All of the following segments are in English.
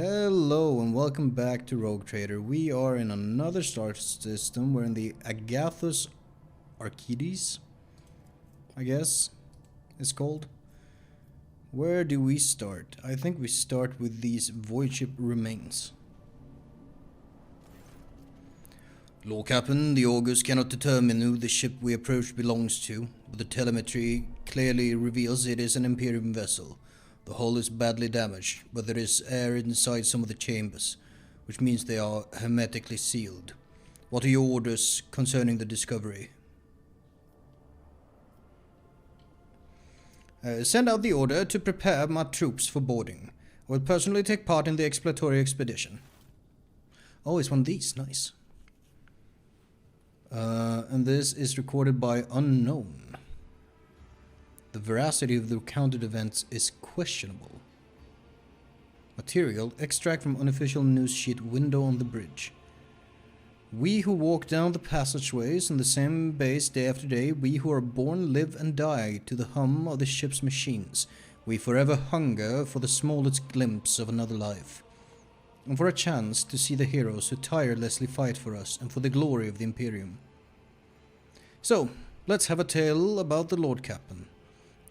Hello and welcome back to Rogue Trader. We are in another star system. We're in the Agathos Archides, I guess it's called. Where do we start? I think we start with these void ship remains. Lord Captain, the Augurs cannot determine who the ship we approach belongs to, but the telemetry clearly reveals it is an Imperium vessel. The hull is badly damaged, but there is air inside some of the chambers, which means they are hermetically sealed. What are your orders concerning the discovery? Send out the order to prepare my troops for boarding. I will personally take part in the exploratory expedition. Oh, it's one of these. Nice. And this is recorded by Unknown. The veracity of the recounted events is questionable. Material: extract from unofficial news sheet, window on the bridge. We who walk down the passageways in the same base day after day, we who are born live and die to the hum of the ship's machines. We forever hunger for the smallest glimpse of another life, and for a chance to see the heroes who tirelessly fight for us and for the glory of the Imperium. So, let's have a tale about the Lord Captain.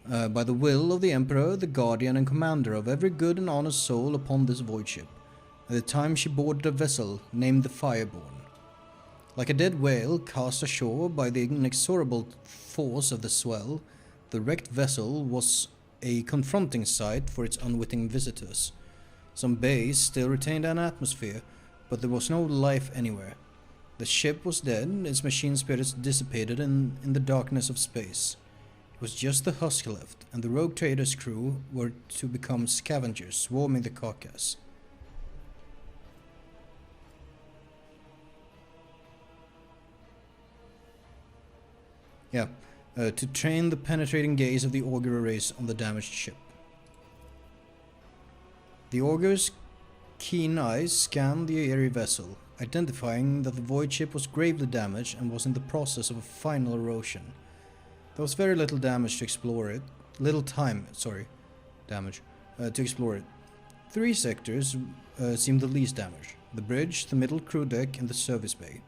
By the will of the Emperor, the guardian and commander of every good and honest soul upon this void ship, at the time she boarded a vessel named the Fireborn. Like a dead whale cast ashore by the inexorable force of the swell, the wrecked vessel was a confronting sight for its unwitting visitors. Some bays still retained an atmosphere, but there was no life anywhere. The ship was dead, its machine spirits dissipated in the darkness of space. It was just the husk left, and the Rogue Trader's crew were to become scavengers swarming the carcass. To train the penetrating gaze of the Augur race on the damaged ship. The Augur's keen eyes scanned the airy vessel, identifying that the void ship was gravely damaged and was in the process of a final erosion. There was very little damage to explore it. To explore it. Three sectors seemed the least damaged: the bridge, the middle crew deck, and the service bay.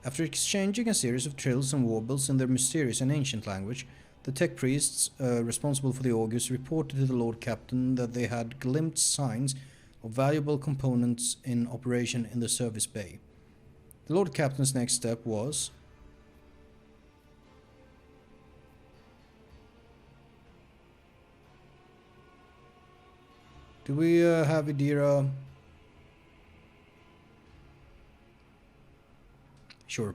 After exchanging a series of trills and warbles in their mysterious and ancient language, the tech priests responsible for the Augurs reported to the Lord Captain that they had glimpsed signs of valuable components in operation in the service bay. The Lord Captain's next step was do we have Idira? Sure.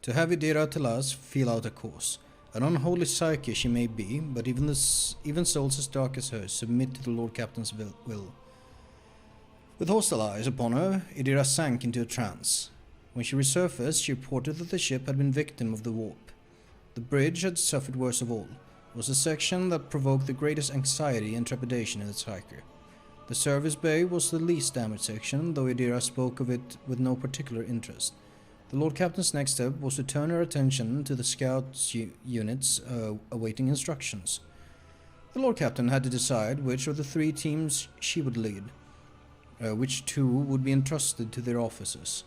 To have Idira tell us, feel out a course. An unholy psyche she may be, but even souls as dark as hers submit to the Lord Captain's will. With hostile eyes upon her, Idira sank into a trance. When she resurfaced, she reported that the ship had been victim of the warp. The bridge had suffered worst of all. It was the section that provoked the greatest anxiety and trepidation in its hiker. The service bay was the least damaged section, though Idira spoke of it with no particular interest. The Lord Captain's next step was to turn her attention to the scout units awaiting instructions. The Lord Captain had to decide which of the three teams she would lead, which two would be entrusted to their officers.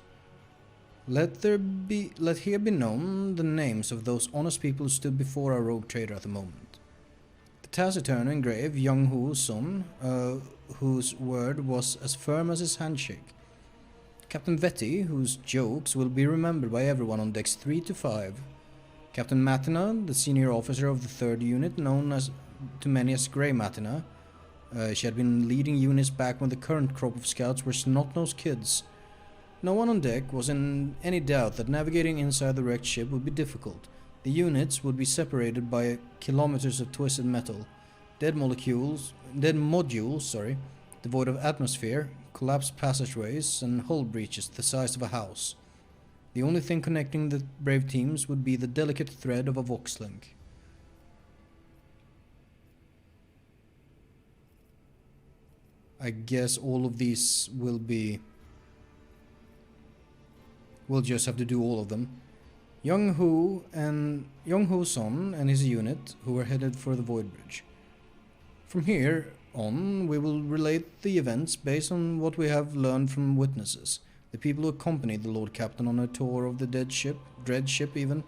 Let here be known the names of those honest people who stood before our Rogue Trader at the moment. The taciturn and grave young Hu's son, whose word was as firm as his handshake. Captain Vetty, whose jokes will be remembered by everyone on decks 3 to 5. Captain Matina, the senior officer of the 3rd unit, known to many as Grey Matina. She had been leading units back when the current crop of scouts were snot-nosed kids. No one on deck was in any doubt that navigating inside the wrecked ship would be difficult. The units would be separated by kilometers of twisted metal, dead modules, devoid of atmosphere, collapsed passageways, and hull breaches the size of a house. The only thing connecting the brave teams would be the delicate thread of a vox link. I guess all of these will be... we'll just have to do all of them. Young Hu's son and his unit, who were headed for the Void Bridge. From here, on, we will relate the events based on what we have learned from witnesses, the people who accompanied the Lord Captain on a tour of the dread ship even.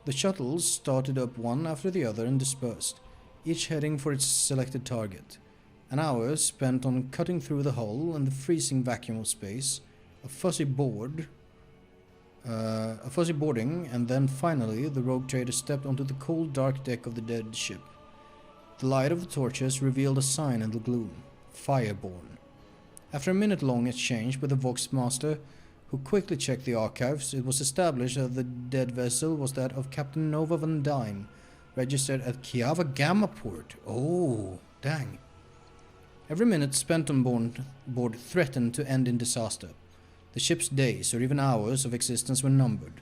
The shuttles started up one after the other and dispersed, each heading for its selected target. An hour spent on cutting through the hull and the freezing vacuum of space, a fuzzy boarding, and then finally the rogue trader stepped onto the cold dark deck of the dead ship. The light of the torches revealed a sign in the gloom: Fireborn. After a minute-long exchange with the Vox Master, who quickly checked the archives, it was established that the dead vessel was that of Captain Nova Van Dyne, registered at Kiava Gamma Port. Oh, dang. Every minute spent on board threatened to end in disaster. The ship's days, or even hours, of existence were numbered.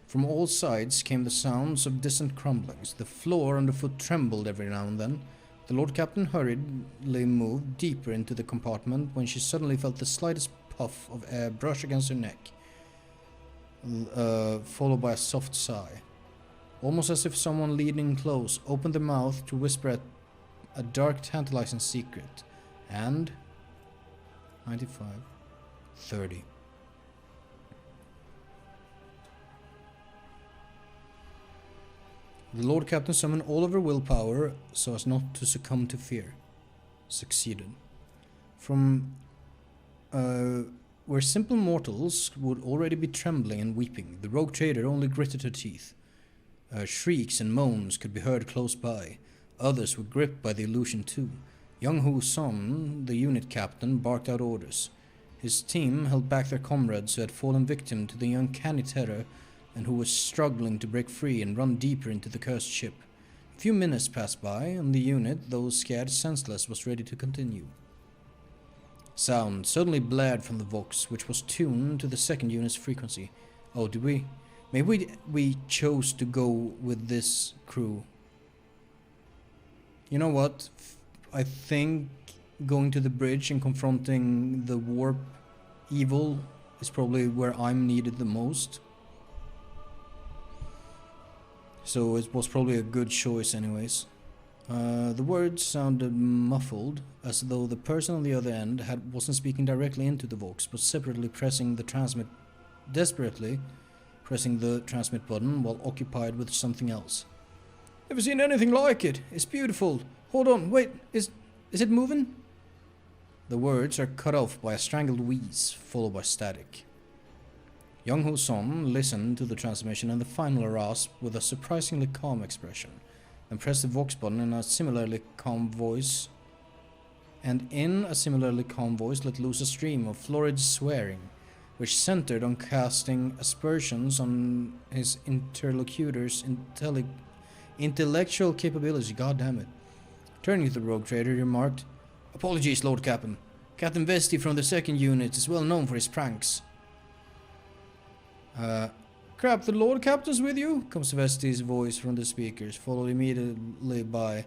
From all sides came the sounds of distant crumblings. The floor underfoot trembled every now and then. The Lord Captain hurriedly moved deeper into the compartment when she suddenly felt the slightest puff of air brush against her neck, followed by a soft sigh. Almost as if someone leaning close opened their mouth to whisper a dark, tantalizing secret. And 95:30. The Lord Captain summoned all of her willpower so as not to succumb to fear. Succeeded. From where simple mortals would already be trembling and weeping, the rogue trader only gritted her teeth. Shrieks and moans could be heard close by. Others were gripped by the illusion too. Young Hu Son, the unit captain, barked out orders. His team held back their comrades who had fallen victim to the uncanny terror and who were struggling to break free and run deeper into the cursed ship. A few minutes passed by, and the unit, though scared senseless, was ready to continue. Sound suddenly blared from the Vox, which was tuned to the second unit's frequency. Oh, did we? Maybe we chose to go with this crew. You know what? I think going to the bridge and confronting the warp evil is probably where I'm needed the most. So it was probably a good choice anyways. The words sounded muffled, as though the person on the other end wasn't speaking directly into the Vox, but desperately pressing the transmit button while occupied with something else. Never seen anything like it. It's beautiful. Hold on, wait, is it moving? The words are cut off by a strangled wheeze, followed by static. Young Ho Son listened to the transmission and the final rasp with a surprisingly calm expression, then pressed the Vox button in a similarly calm voice, let loose a stream of florid swearing, which centered on casting aspersions on his interlocutor's intellectual capability. God damn it. Turning to the rogue trader, he remarked, "Apologies, Lord Captain. Captain Vesti from the second unit is well known for his pranks." Crap, the Lord Captain's with you? Comes Vesti's voice from the speakers, followed immediately by,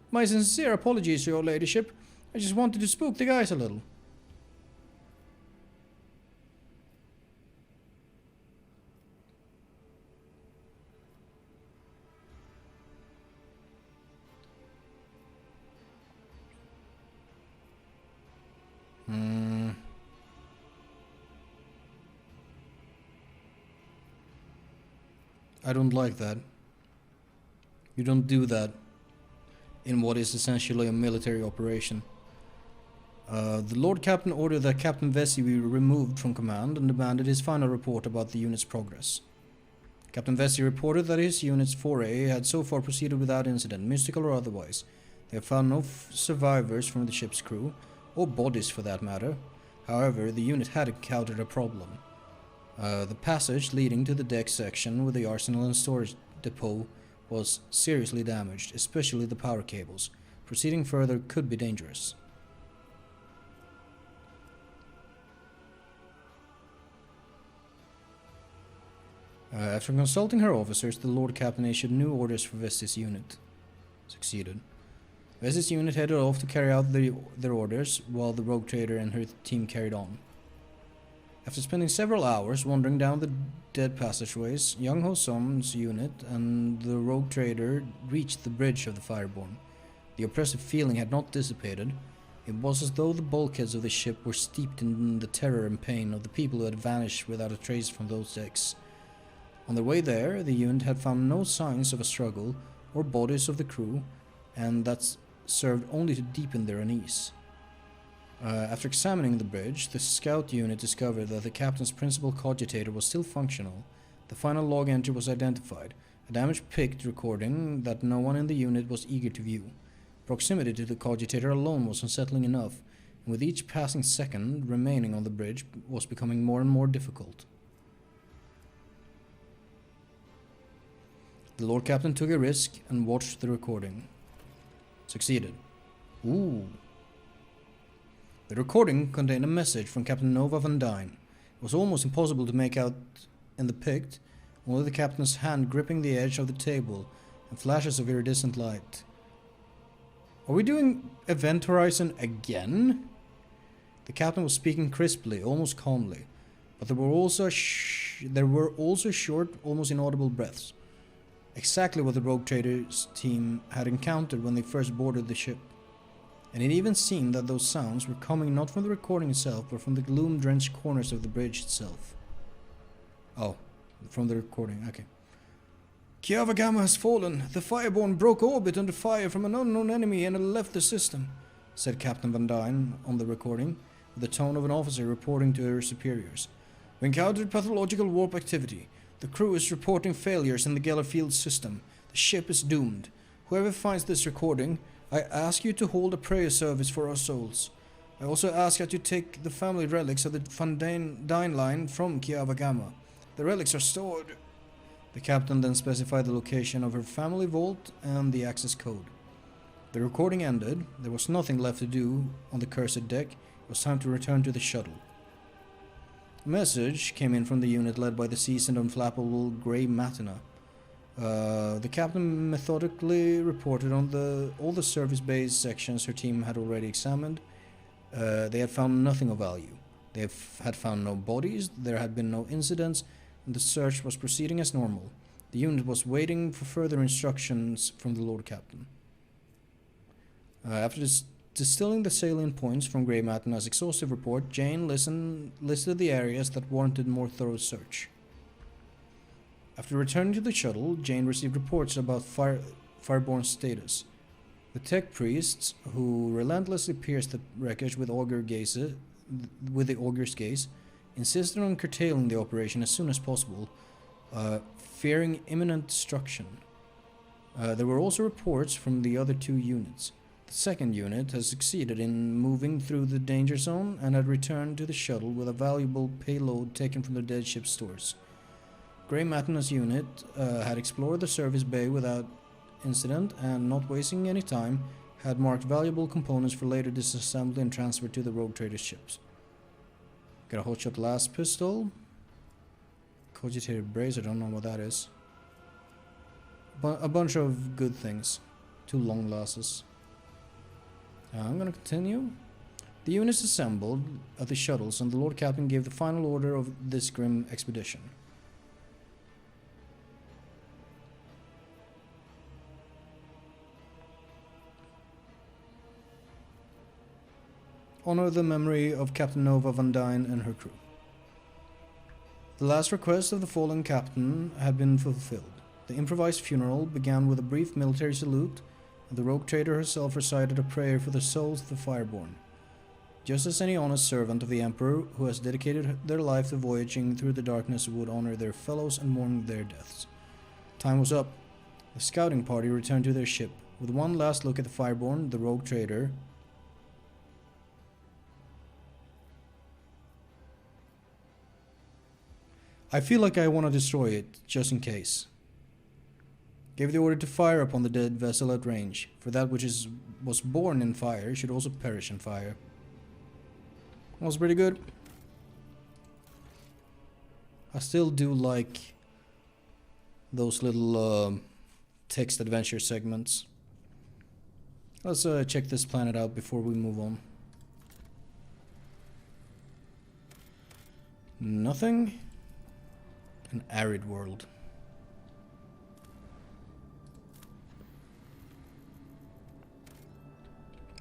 "My sincere apologies, your ladyship. I just wanted to spook the guys a little." I don't like that. You don't do that in what is essentially a military operation. The Lord Captain ordered that Captain Vesey be removed from command and demanded his final report about the unit's progress. Captain Vesey reported that his unit's foray had so far proceeded without incident, mystical or otherwise. They have found no survivors from the ship's crew, or bodies for that matter. However, the unit had encountered a problem. The passage leading to the deck section with the arsenal and storage depot was seriously damaged, especially the power cables. Proceeding further could be dangerous. After consulting her officers, the Lord Captain issued new orders for Vesti's unit. Succeeded. Vesti's unit headed off to carry out their orders, while the rogue trader and her team carried on. After spending several hours wandering down the dead passageways, Young Ho Som's unit and the rogue trader reached the bridge of the Fireborn. The oppressive feeling had not dissipated. It was as though the bulkheads of the ship were steeped in the terror and pain of the people who had vanished without a trace from those decks. On their way there, the unit had found no signs of a struggle or bodies of the crew, and that served only to deepen their unease. After examining the bridge, the scout unit discovered that the captain's principal cogitator was still functional. The final log entry was identified, a damaged PICT recording that no one in the unit was eager to view. Proximity to the cogitator alone was unsettling enough, and with each passing second remaining on the bridge was becoming more and more difficult. The Lord Captain took a risk and watched the recording. Succeeded. Ooh. The recording contained a message from Captain Nova Van Dyne. It was almost impossible to make out in the PICT, only the captain's hand gripping the edge of the table and flashes of iridescent light. Are we doing Event Horizon again? The captain was speaking crisply, almost calmly, but there were also short, almost inaudible breaths. Exactly what the Rogue Traders team had encountered when they first boarded the ship. And it even seemed that those sounds were coming not from the recording itself, but from the gloom-drenched corners of the bridge itself. Oh, from the recording, okay. Kiavagama has fallen. The Fireborn broke orbit under fire from an unknown enemy and left the system, said Captain Van Dyne on the recording, with the tone of an officer reporting to her superiors. We encountered pathological warp activity. The crew is reporting failures in the Geller field system. The ship is doomed. Whoever finds this recording, I ask you to hold a prayer service for our souls. I also ask that you take the family relics of the Van Dyne line from Kiavagama. The relics are stored. The captain then specified the location of her family vault and the access code. The recording ended. There was nothing left to do on the cursed deck. It was time to return to the shuttle. A message came in from the unit led by the seasoned, unflappable Grey Matina. The captain methodically reported on all the service-based sections her team had already examined. They had found nothing of value. They had found no bodies, there had been no incidents, and the search was proceeding as normal. The unit was waiting for further instructions from the Lord Captain. After distilling the salient points from Grey Matina's exhaustive report, Jane listed the areas that warranted more thorough search. After returning to the shuttle, Jane received reports about Fireborn's status. The tech priests, who relentlessly pierced the wreckage with the augur's gaze, insisted on curtailing the operation as soon as possible, fearing imminent destruction. There were also reports from the other two units. The second unit has succeeded in moving through the danger zone and had returned to the shuttle with a valuable payload taken from the dead ship's stores. Grey Matina's unit had explored the service bay without incident and, not wasting any time, had marked valuable components for later disassembly and transfer to the Rogue Traders ships. Got a hotshot last pistol. Cogitated brace, I don't know what that is. A bunch of good things. 2 long glasses. I'm gonna continue. The units assembled at the shuttles and the Lord Captain gave the final order of this grim expedition. Honor the memory of Captain Nova Van Dyne and her crew. The last request of the fallen captain had been fulfilled. The improvised funeral began with a brief military salute, and the rogue trader herself recited a prayer for the souls of the Fireborn. Just as any honest servant of the Emperor who has dedicated their life to voyaging through the darkness would honor their fellows and mourn their deaths. Time was up. The scouting party returned to their ship. With one last look at the Fireborn, the rogue trader I feel like I want to destroy it, just in case. Gave the order to fire upon the dead vessel at range, for that which was born in fire should also perish in fire. That was pretty good. I still do like those little text adventure segments. Let's check this planet out before we move on. Nothing. An arid world.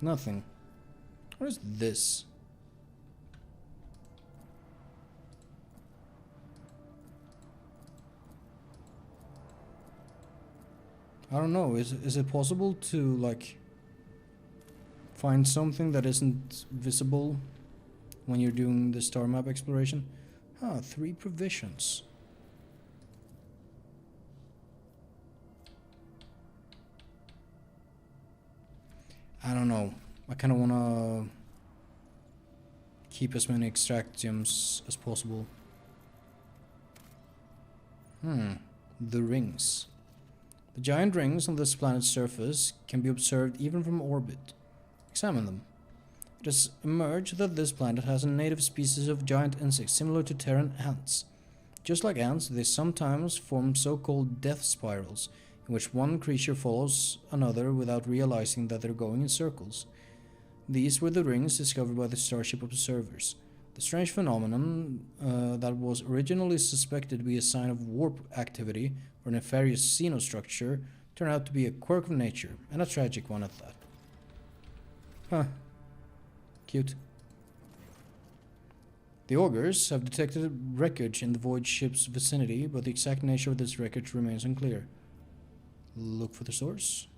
Nothing. What is this? I don't know. Is it possible to like find something that isn't visible when you're doing the star map exploration? 3 provisions. I don't know. I kind of want to keep as many extract gems as possible. The rings. The giant rings on this planet's surface can be observed even from orbit. Examine them. It has emerged that this planet has a native species of giant insects similar to Terran ants. Just like ants, they sometimes form so-called death spirals, in which one creature follows another without realizing that they're going in circles. These were the rings discovered by the Starship observers. The strange phenomenon that was originally suspected to be a sign of warp activity or nefarious xenostructure turned out to be a quirk of nature, and a tragic one at that. Huh. Cute. The augurs have detected wreckage in the void ship's vicinity, but the exact nature of this wreckage remains unclear. Look for the source.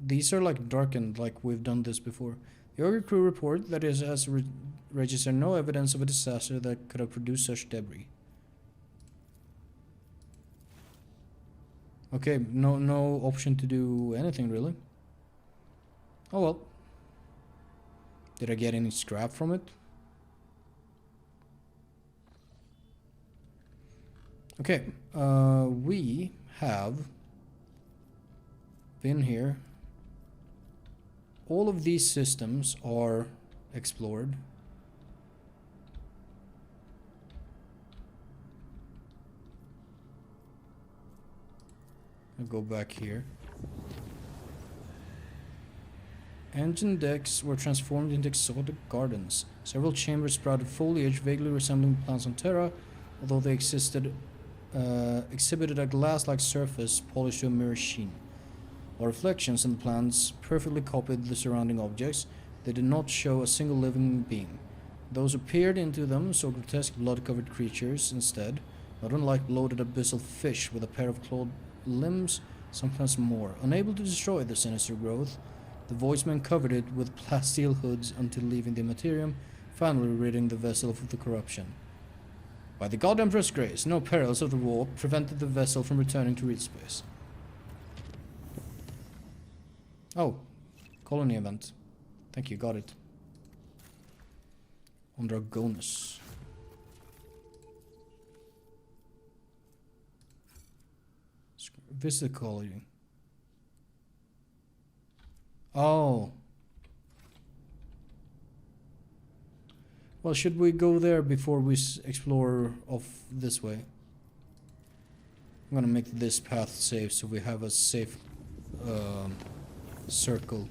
These are like darkened, like we've done this before. The augur crew report that it has registered no evidence of a disaster that could have produced such debris. Okay, no option to do anything really. Oh well. Did I get any scrap from it? Okay, we have been here. All of these systems are explored. I'll go back here. Engine decks were transformed into exotic gardens. Several chambers sprouted foliage vaguely resembling plants on Terra, although they exhibited a glass-like surface polished to a mirror sheen. While reflections in the plants perfectly copied the surrounding objects, they did not show a single living being. Those who peered into them saw grotesque blood-covered creatures instead, not unlike bloated abyssal fish with a pair of clawed limbs, sometimes more. Unable to destroy the sinister growth, the voicemen covered it with plasteel hoods until leaving the materium, finally ridding the vessel of the corruption. By the God Emperor's grace, no perils of the warp prevented the vessel from returning to real space. Oh, colony event. Thank you, got it. On Dragonus. Visit colony. Oh. Well, should we go there before we explore off this way? I'm gonna make this path safe so we have a safe circle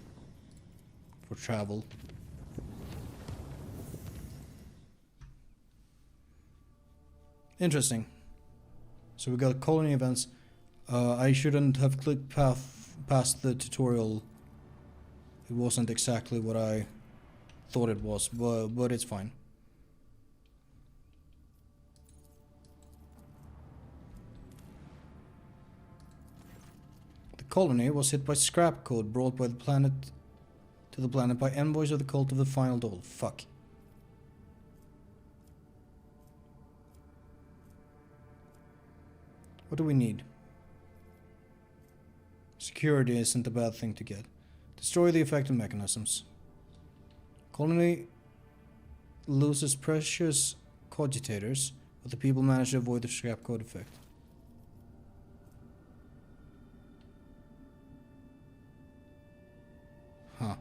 for travel. Interesting. So we got colony events. I shouldn't have clicked past the tutorial. It wasn't exactly what I thought it was, but it's fine. The colony was hit by scrap code brought by the planet to the planet by envoys of the cult of the final doll. Fuck. What do we need? Security isn't a bad thing to get. Destroy the affected mechanisms. Colony loses precious cogitators, but the people manage to avoid the scrap code effect. Huh.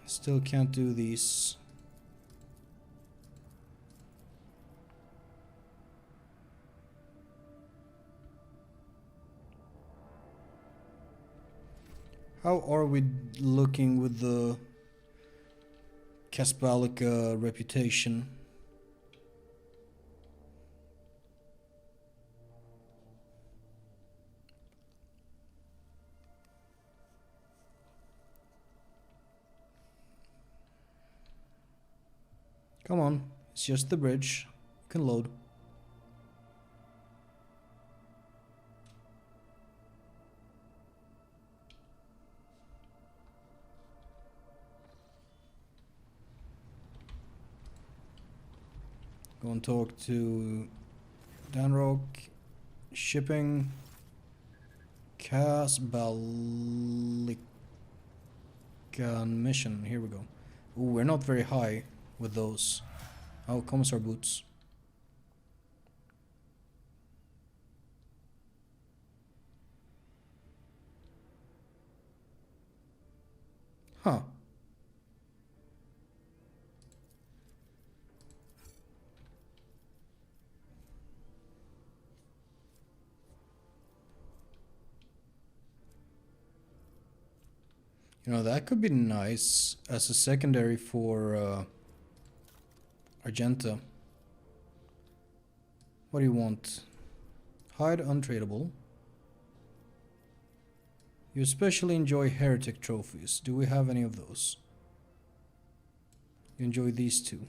Still can't do these. How are we looking with the Caspalica reputation? Come on, it's just the bridge. You can load. Go and talk to Danrock. Shipping. Casbalican mission. Here we go. Ooh, we're not very high with those. How comes our boots? Huh. You know, that could be nice as a secondary for Argenta. What do you want? Hide untradeable. You especially enjoy heretic trophies. Do we have any of those? You enjoy these two.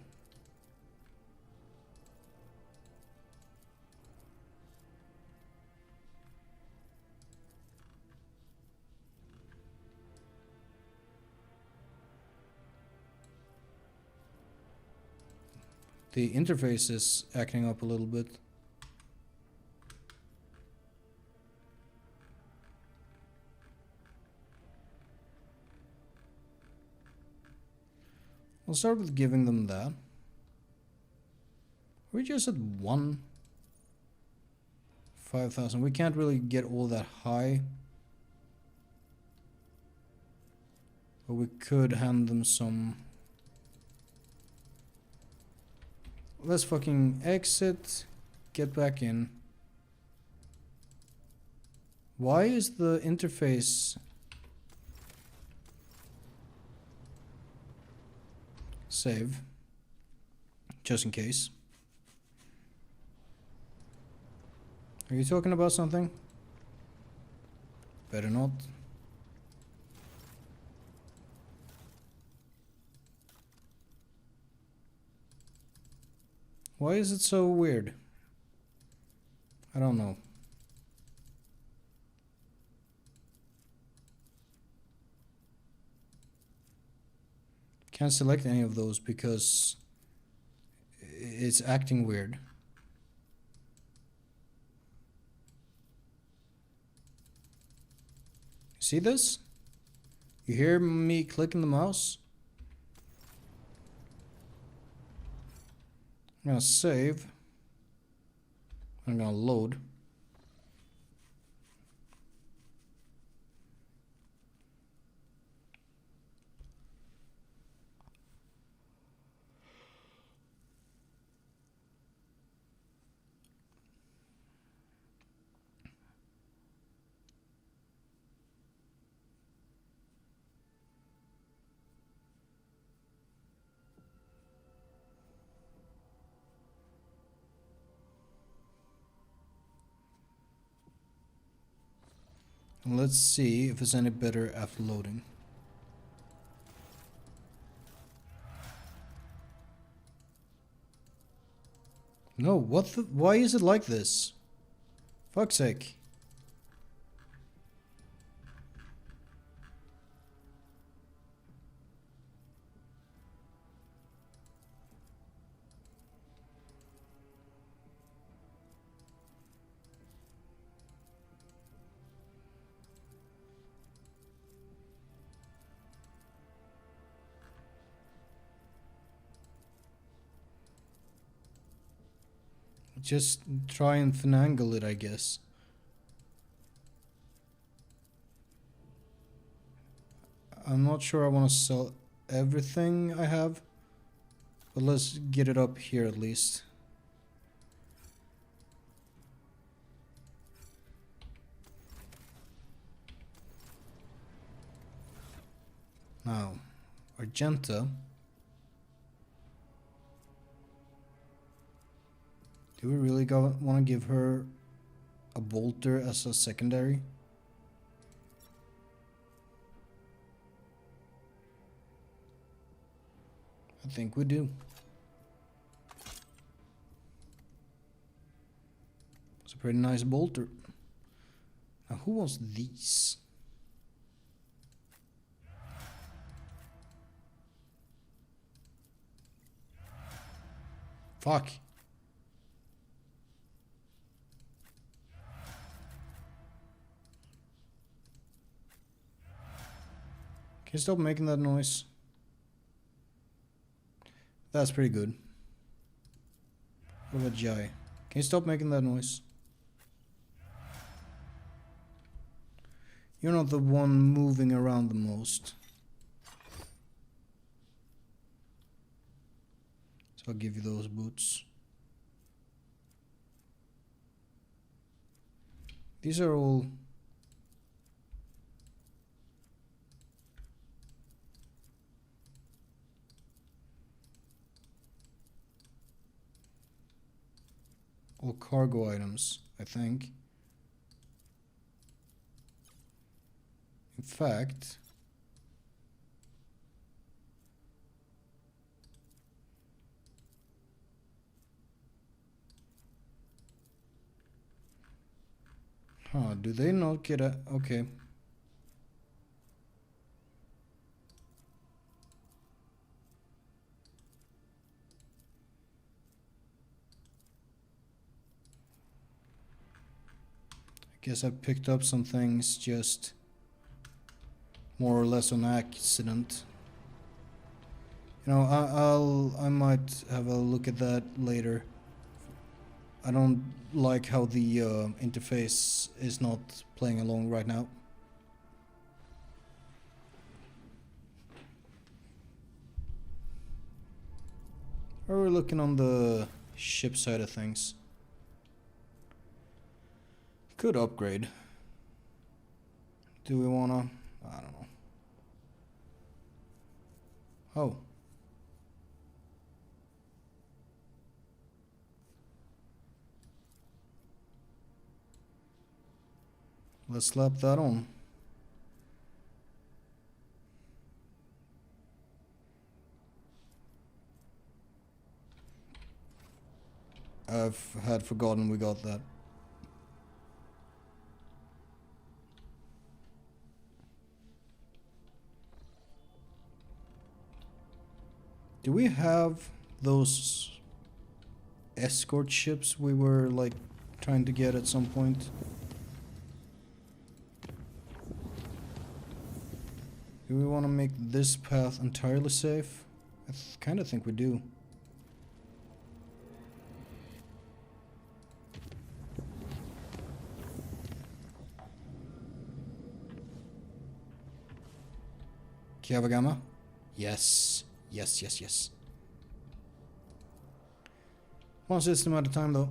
The interface is acting up a little bit. I'll start with giving them that. We're just at 5,000. We can't really get all that high. But we could hand them some. Let's fucking exit. Get back in. Why is the interface... Save. Just in case. Are you talking about something? Better not. Why is it so weird? I don't know. Can't select any of those because it's acting weird. See this? You hear me clicking the mouse? I'm gonna save. I'm gonna load. And let's see if it's any better after loading. No, what the? Why is it like this? Fuck's sake. Just try and finagle it, I guess. I'm not sure I want to sell everything I have, but let's get it up here at least. Now, Argenta. Do we really want to give her a bolter as a secondary? I think we do. pretty nice bolter. Now who wants these? Fuck. Can you stop making that noise? That's pretty good. What about Jai? Can you stop making that noise? You're not the one moving around the most. So I'll give you those boots. These are all... all cargo items, I think. In fact... Huh, do they not get a... Okay. I guess I picked up some things just more or less on accident. You know, I might have a look at that later. I don't like how the interface is not playing along right now. Or we're looking on the ship side of things. Could upgrade. Do we wanna? I don't know. Oh. Let's slap that on. I've had forgotten we got that. Do we have those escort ships we were like trying to get at some point? Do we want to make this path entirely safe? I kind of think we do. Kiavagama? Yes. Yes, yes, yes. One system at a time though.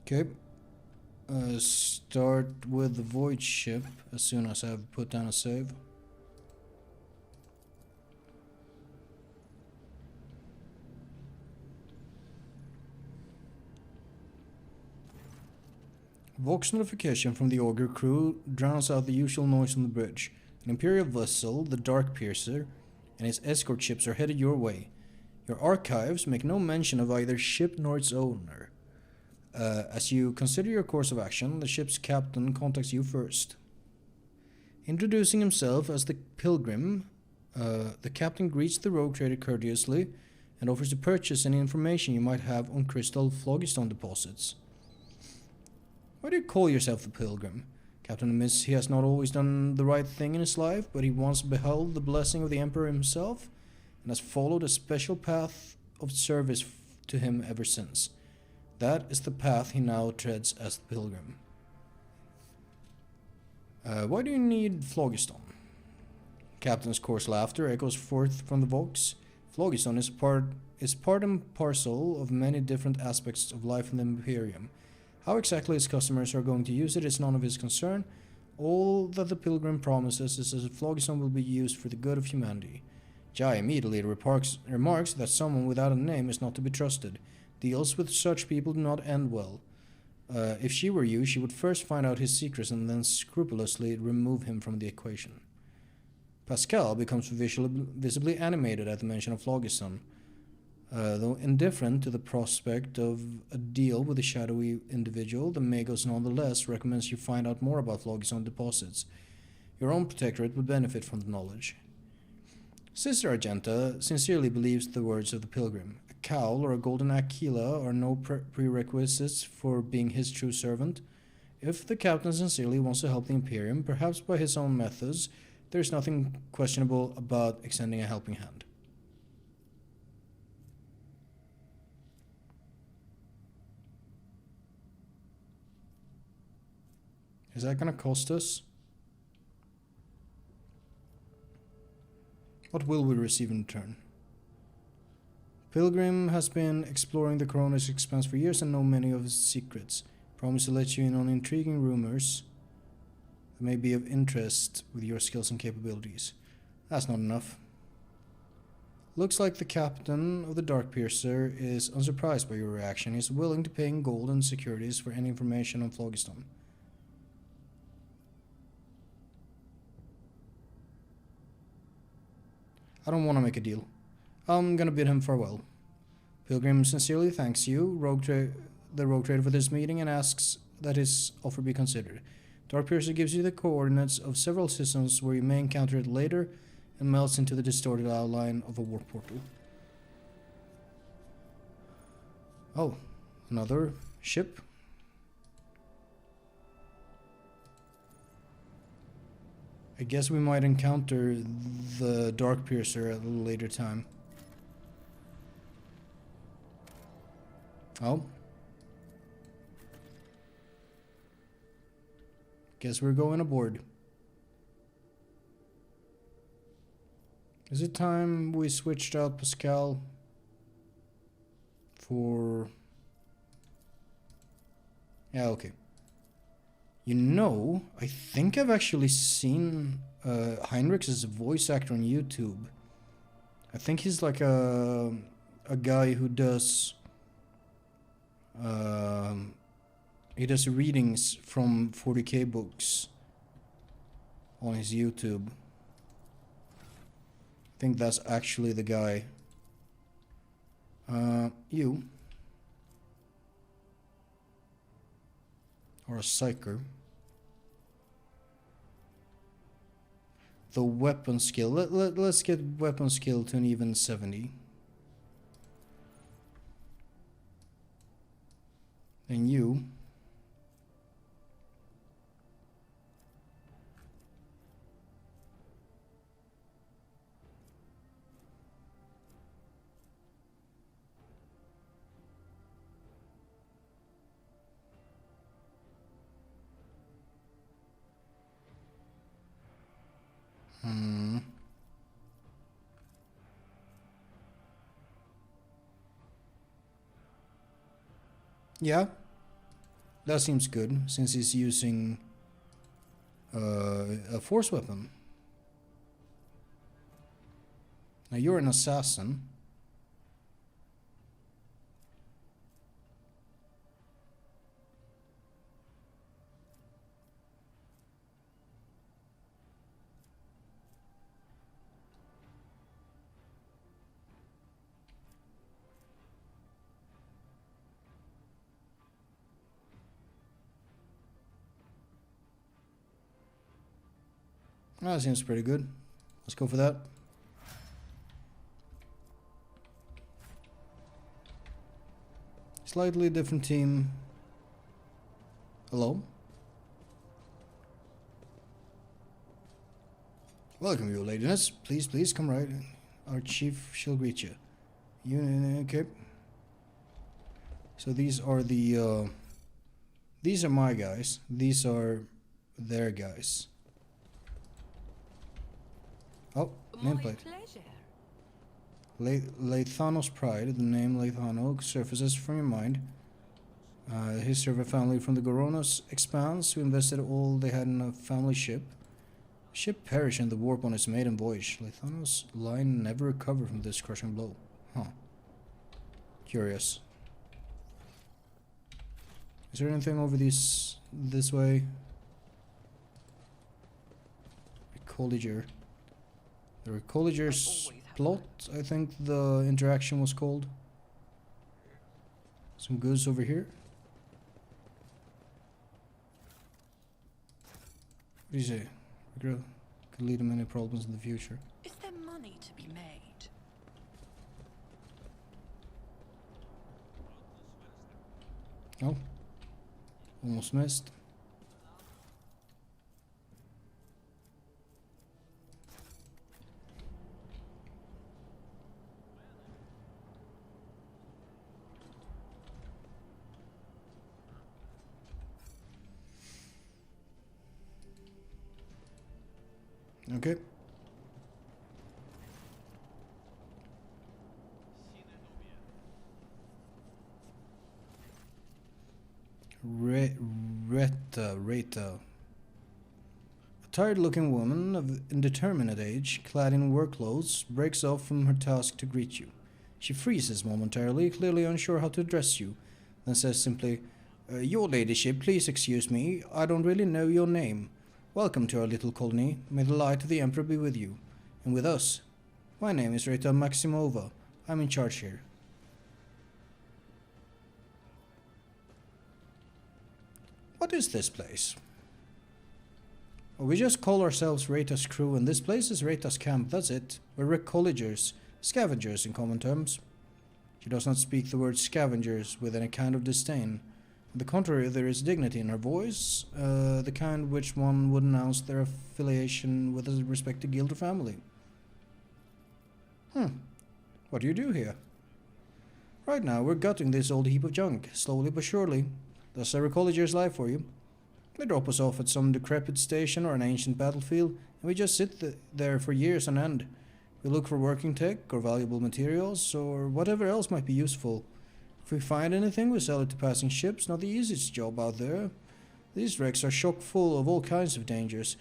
Okay. Start with the void ship as soon as I've put down a save. Vox notification from the Augur crew drowns out the usual noise on the bridge. An Imperial vessel, the Dark Piercer, and its escort ships are headed your way. Your archives make no mention of either ship nor its owner. As you consider your course of action, the ship's captain contacts you first. Introducing himself as the Pilgrim, the captain greets the rogue trader courteously and offers to purchase any information you might have on crystal phlogiston deposits. Why do you call yourself the Pilgrim? Captain admits he has not always done the right thing in his life, but he once beheld the blessing of the Emperor himself and has followed a special path of service to him ever since. That is the path he now treads as the Pilgrim. Why do you need phlogiston? Captain's coarse laughter echoes forth from the Vox. Phlogiston is part and parcel of many different aspects of life in the Imperium. How exactly his customers are going to use it is none of his concern. All that the Pilgrim promises is that phlogiston will be used for the good of humanity. Jai immediately remarks that someone without a name is not to be trusted. Deals with such people do not end well. If she were you, she would first find out his secrets and then scrupulously remove him from the equation. Pascal becomes visibly animated at the mention of Phlogiston. Though indifferent to the prospect of a deal with the shadowy individual, the Magos nonetheless recommends you find out more about Phlogiston deposits. Your own protectorate would benefit from the knowledge. Sister Argenta sincerely believes the words of the pilgrim. A cowl or a golden aquila are no prerequisites for being his true servant. If the captain sincerely wants to help the Imperium, perhaps by his own methods, there is nothing questionable about extending a helping hand. Is that going to cost us? What will we receive in return? Pilgrim has been exploring the Coroner's expanse for years and know many of his secrets. Promise to let you in on intriguing rumors that may be of interest with your skills and capabilities. That's not enough. Looks like the captain of the Darkpiercer is unsurprised by your reaction. He is willing to pay in gold and securities for any information on Phlogiston. I don't want to make a deal. I'm gonna bid him farewell. Pilgrim sincerely thanks you, the rogue trader, for this meeting and asks that his offer be considered. Darkpiercer gives you the coordinates of several systems where you may encounter it later and melts into the distorted outline of a warp portal. Oh, another ship? I guess we might encounter the Darkpiercer at a later time. Oh. Guess we're going aboard. Is it time we switched out Pascal for... Yeah, okay. You know, I think I've actually seen Heinrich's voice actor on YouTube. I think he's like a guy who does he does readings from 40k books on his YouTube. I think that's actually the guy. You or a psyker. The weapon skill. Let's get weapon skill to an even 70. And you. Yeah, that seems good since he's using a force weapon. Now you're an assassin. That seems pretty good. Let's go for that. Slightly different team. Hello? Welcome, your ladiness. Please come right in. Our chief shall greet you. Okay. So these are the these are my guys. These are their guys. Oh, nameplate. Leithanos Pride. The name Leithano surfaces from your mind. History of a family from the Goronos expanse who invested all they had in a family ship. The ship perished in the warp on its maiden voyage. Leithanos' line never recovered from this crushing blow. Huh. Curious. Is there anything over this way? Recolliger. The Recolligers plot, I think the interaction was called. Some goods over here. What do you say? Could lead to many problems in the future. Is there money to be made? Oh. Almost missed. Okay. Reta. A tired-looking woman of indeterminate age, clad in work clothes, breaks off from her task to greet you. She freezes momentarily, clearly unsure how to address you, then says simply, Your ladyship, please excuse me, I don't really know your name. Welcome to our little colony. May the light of the Emperor be with you. And with us. My name is Rita Maximova. I'm in charge here. What is this place? Well, we just call ourselves Rita's crew, and this place is Rita's camp, that's it. We're Recolligers, scavengers in common terms. She does not speak the word scavengers with any kind of disdain. On the contrary, there is dignity in her voice, the kind which one would announce their affiliation with a respected guild or family. What do you do here? Right now, we're gutting this old heap of junk, slowly but surely. That's a Recolliger's life for you. They drop us off at some decrepit station or an ancient battlefield, and we just sit there for years on end. We look for working tech or valuable materials, or whatever else might be useful. If we find anything, we sell it to passing ships, not the easiest job out there. These wrecks are chock full of all kinds of dangers,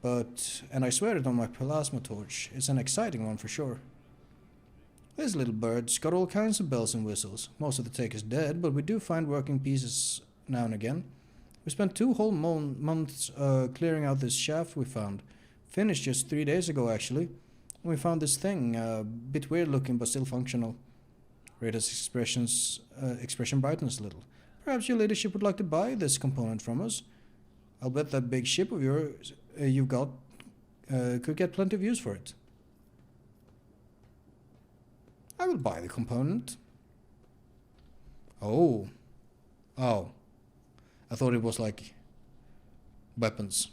and I swear it on my plasma torch, it's an exciting one for sure. This little bird's got all kinds of bells and whistles. Most of the tech is dead, but we do find working pieces now and again. We spent 2 whole months clearing out this shaft we found. Finished just 3 days ago, actually. We found this thing, a bit weird looking but still functional. Rita's expression brightens a little. Perhaps your ladyship would like to buy this component from us. I'll bet that big ship of yours you've got could get plenty of use for it. I will buy the component. Oh. I thought it was like weapons.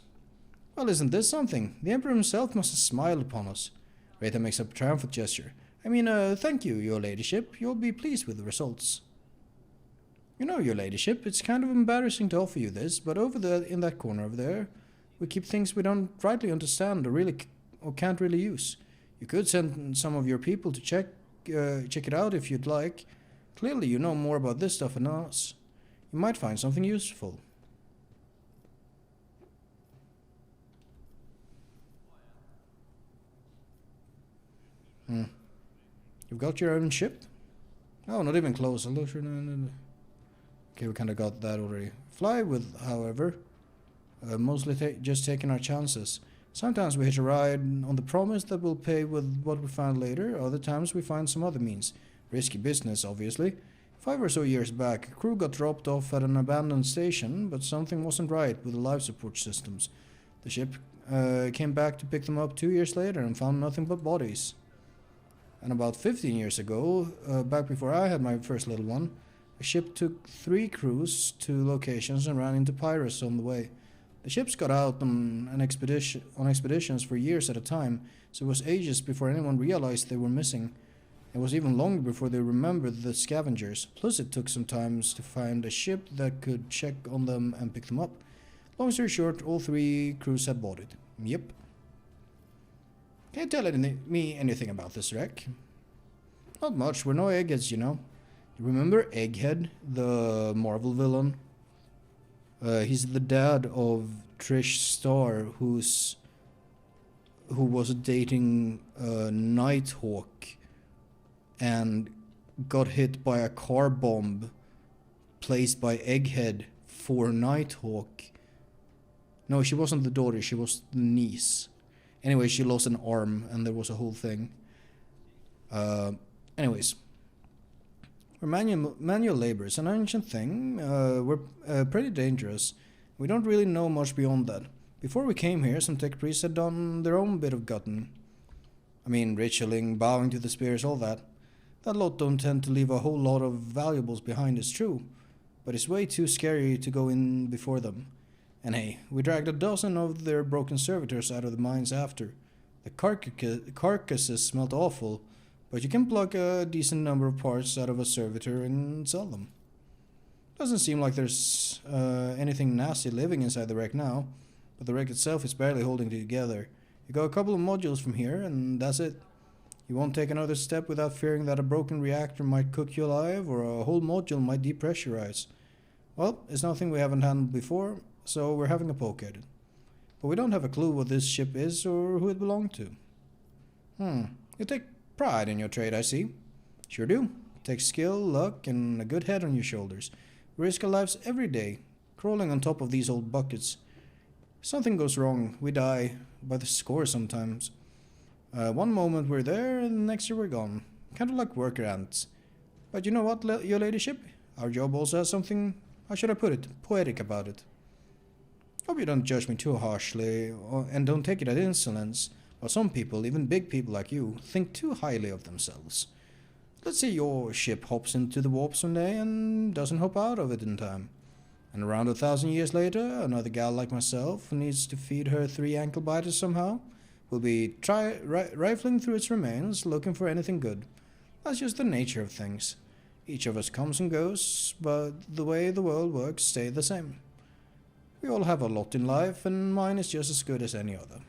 Well, isn't this something? The Emperor himself must have smiled upon us. Rita makes a triumphant gesture. I mean, thank you, your ladyship. You'll be pleased with the results. You know, your ladyship, it's kind of embarrassing to offer you this, but over there, in that corner over there, we keep things we don't rightly understand or can't really use. You could send some of your people to check it out if you'd like. Clearly, you know more about this stuff than us. You might find something useful. You've got your own ship? Oh, not even close. Okay, we kind of got that already. Fly with, however. Mostly just taking our chances. Sometimes we hitch a ride on the promise that we'll pay with what we find later. Other times we find some other means. Risky business, obviously. 5 or so years back, a crew got dropped off at an abandoned station, but something wasn't right with the life support systems. The ship came back to pick them up 2 years later and found nothing but bodies. And about 15 years ago, back before I had my first little one, a ship took 3 crews to locations and ran into pirates on the way. The ships got out on expeditions for years at a time, so it was ages before anyone realized they were missing. It was even longer before they remembered the scavengers. Plus it took some time to find a ship that could check on them and pick them up. Long story short, all 3 crews had boarded. Yep. Can you tell me anything about this wreck? Not much, we're no eggheads, you know. You remember Egghead, the Marvel villain? He's the dad of Trish Starr, who was dating Nighthawk and got hit by a car bomb placed by Egghead for Nighthawk. No, she wasn't the daughter, she was the niece. Anyway, she lost an arm, and there was a whole thing. Anyways, we're manual labor is an ancient thing. We're pretty dangerous. We don't really know much beyond that. Before we came here, some tech priests had done their own bit of gutting. I mean, ritualing, bowing to the spears, all that. That lot don't tend to leave a whole lot of valuables behind, it's true. But it's way too scary to go in before them. And hey, we dragged a dozen of their broken servitors out of the mines after. The carcasses smelt awful, but you can pluck a decent number of parts out of a servitor and sell them. Doesn't seem like there's anything nasty living inside the wreck now, but the wreck itself is barely holding together. You go a couple of modules from here, and that's it. You won't take another step without fearing that a broken reactor might cook you alive, or a whole module might depressurize. Well, it's nothing we haven't handled before, so we're having a poke at it. But we don't have a clue what this ship is or who it belonged to. You take pride in your trade, I see. Sure do. It takes skill, luck, and a good head on your shoulders. We risk our lives every day, crawling on top of these old buckets. If something goes wrong, we die by the score sometimes. One moment we're there, and the next year we're gone. Kind of like worker ants. But you know what, your ladyship? Our job also has something, how should I put it, poetic about it. Hope you don't judge me too harshly, and don't take it as insolence, but some people, even big people like you, think too highly of themselves. Let's say your ship hops into the warp someday and doesn't hop out of it in time. And around 1,000 years later, another gal like myself, who needs to feed her 3 ankle biters somehow, will be rifling through its remains, looking for anything good. That's just the nature of things. Each of us comes and goes, but the way the world works stays the same. We all have a lot in life, and mine is just as good as any other.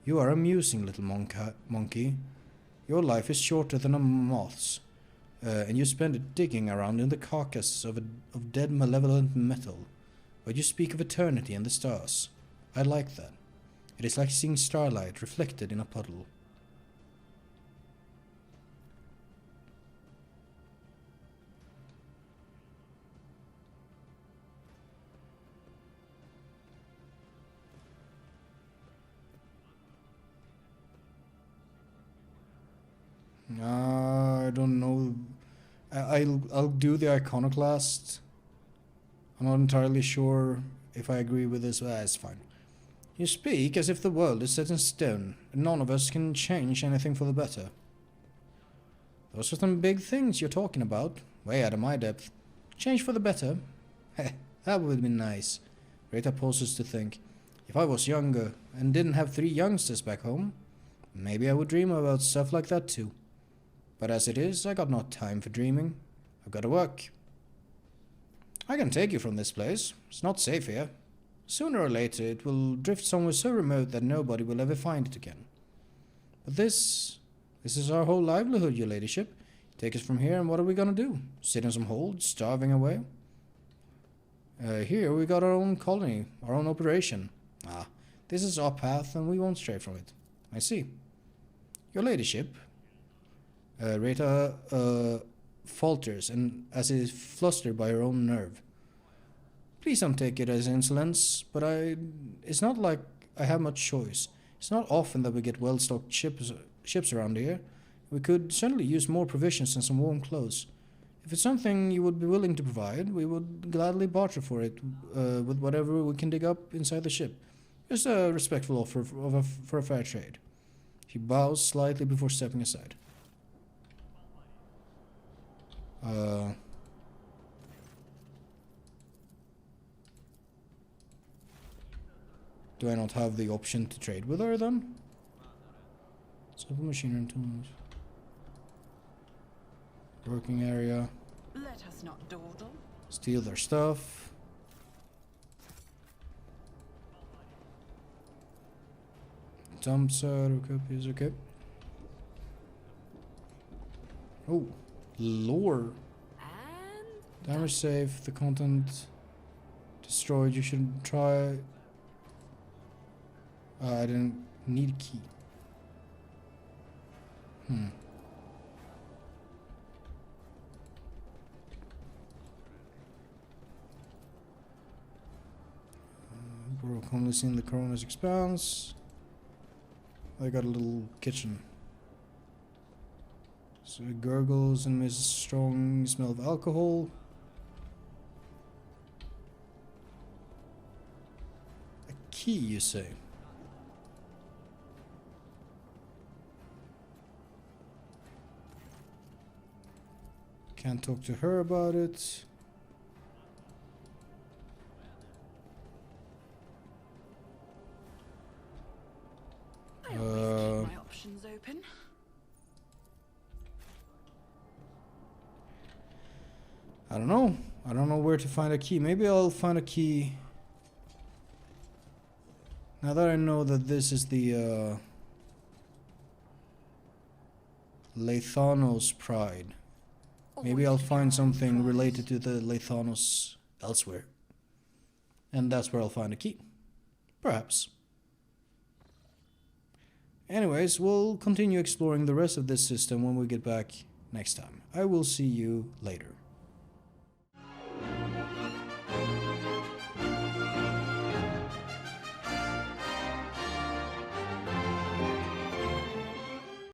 You are amusing, little monkey. Your life is shorter than a moth's, and you spend it digging around in the carcass of dead malevolent metal. But you speak of eternity and the stars. I like that. It is like seeing starlight reflected in a puddle. I don't know. I'll do the iconoclast. I'm not entirely sure if I agree with this, but it's fine. You speak as if the world is set in stone, and none of us can change anything for the better. Those are some big things you're talking about, way out of my depth. Change for the better? Heh, that would be nice. Rita pauses to think. If I was younger, and didn't have 3 youngsters back home, maybe I would dream about stuff like that too. But as it is, I got no time for dreaming. I've got to work. I can take you from this place. It's not safe here. Sooner or later, it will drift somewhere so remote that nobody will ever find it again. But this is our whole livelihood, your ladyship. Take us from here, and what are we gonna do? Sit in some hold, starving away? Here we got our own colony, our own operation. This is our path, and we won't stray from it. I see. Your ladyship. Rita falters, and as is flustered by her own nerve. Please don't take it as insolence, but it's not like I have much choice. It's not often that we get well-stocked ships around here. We could certainly use more provisions and some warm clothes. If it's something you would be willing to provide, we would gladly barter for it with whatever we can dig up inside the ship. Just a respectful offer for a fair trade. She bows slightly before stepping aside. Do I not have the option to trade with her then? Simple machinery and tools. Working area. Let us not dawdle. Steal their stuff. Dump set of copies, okay. Oh, lore. And Damage save, the content destroyed. You should try. I didn't need a key. Broke only seen the coroner's expanse. I got a little kitchen. So it gurgles and emisses a strong smell of alcohol. A key, you say? Can't talk to her about it. I always keep my options open. I don't know. I don't know where to find a key. Maybe I'll find a key. Now that I know that this is the Lathanos Pride. Maybe I'll find something related to the Lathanos elsewhere. And that's where I'll find a key. Perhaps. Anyways, we'll continue exploring the rest of this system when we get back next time. I will see you later.